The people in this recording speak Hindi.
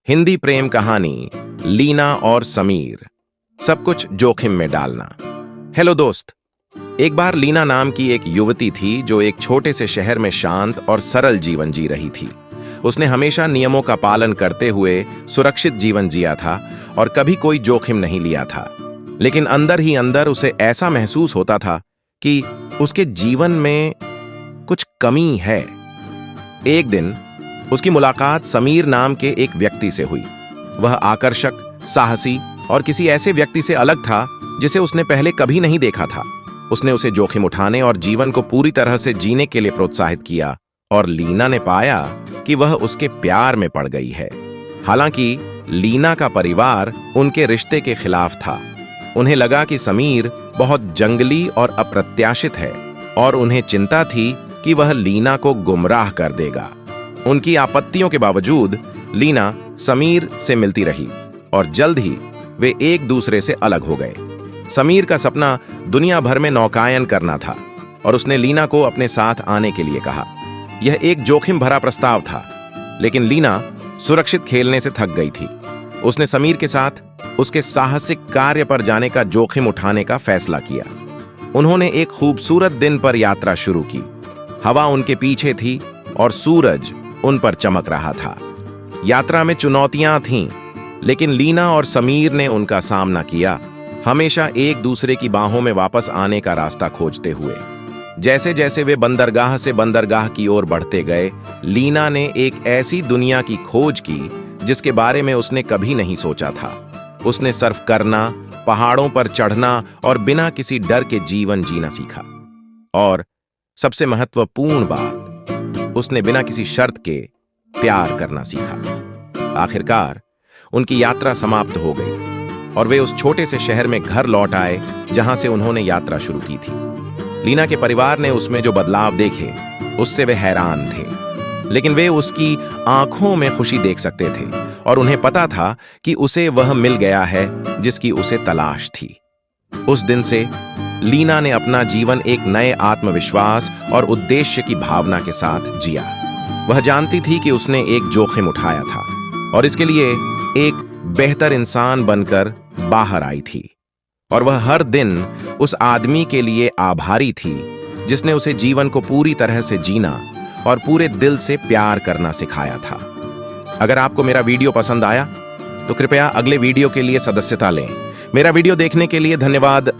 हिंदी प्रेम कहानी लीना और समीर, सब कुछ जोखिम में डालना। हेलो दोस्त। एक बार लीना नाम की एक युवती थी जो एक छोटे से शहर में शांत और सरल जीवन जी रही थी। उसने हमेशा नियमों का पालन करते हुए सुरक्षित जीवन जिया था और कभी कोई जोखिम नहीं लिया था। लेकिन अंदर ही अंदर उसे ऐसा महसूस होता था कि उसके जीवन में कुछ कमी है। एक दिन उसकी मुलाकात समीर नाम के एक व्यक्ति से हुई। वह आकर्षक, साहसी और किसी ऐसे व्यक्ति से अलग था जिसे उसने पहले कभी नहीं देखा था। उसने उसे जोखिम उठाने और जीवन को पूरी तरह से जीने के लिए प्रोत्साहित किया और लीना ने पाया कि वह उसके प्यार में पड़ गई है। हालांकि लीना का परिवार उनके रिश्ते के खिलाफ था। उन्हें लगा कि समीर बहुत जंगली और अप्रत्याशित है और उन्हें चिंता थी कि वह लीना को गुमराह कर देगा। उनकी आपत्तियों के बावजूद लीना समीर से मिलती रही और जल्द ही वे एक दूसरे से अलग हो गए। समीर का सपना दुनिया भर में नौकायन करना था और उसने लीना को अपने साथ आने के लिए कहा। यह एक जोखिम भरा प्रस्ताव था, लेकिन लीना सुरक्षित खेलने से थक गई थी। उसने समीर के साथ उसके साहसिक कार्य पर जाने का जोखिम उठाने का फैसला किया। उन्होंने एक खूबसूरत दिन पर यात्रा शुरू की। हवा उनके पीछे थी और सूरज उन पर चमक रहा था। यात्रा में चुनौतियां थीं, लेकिन लीना और समीर ने उनका सामना किया, हमेशा एक दूसरे की बाहों में वापस आने का रास्ता खोजते हुए। जैसे जैसे वे बंदरगाह से बंदरगाह की ओर बढ़ते गए, लीना ने एक ऐसी दुनिया की खोज की जिसके बारे में उसने कभी नहीं सोचा था। उसने सर्फ करना, पहाड़ों पर चढ़ना और बिना किसी डर के जीवन जीना सीखा। और सबसे महत्वपूर्ण बात, उसने बिना किसी शर्त के प्यार करना सीखा। आखिरकार उनकी यात्रा समाप्त हो गई और वे उस छोटे से शहर में घर लौट आए जहां से उन्होंने यात्रा शुरू की थी। लीना के परिवार ने उसमें जो बदलाव देखे उससे वे हैरान थे, लेकिन वे उसकी आंखों में खुशी देख सकते थे और उन्हें पता था कि उसे वह मिल गया है जिसकी उसे तलाश थी। उस दिन से लीना ने अपना जीवन एक नए आत्मविश्वास और उद्देश्य की भावना के साथ जिया। वह जानती थी कि उसने एक जोखिम उठाया था और इसके लिए एक बेहतर इंसान बनकर बाहर आई थी। और वह हर दिन उस आदमी के लिए आभारी थी जिसने उसे जीवन को पूरी तरह से जीना और पूरे दिल से प्यार करना सिखाया था। अगर आपको मेरा वीडियो पसंद आया तो कृपया अगले वीडियो के लिए सदस्यता लें। मेरा वीडियो देखने के लिए धन्यवाद।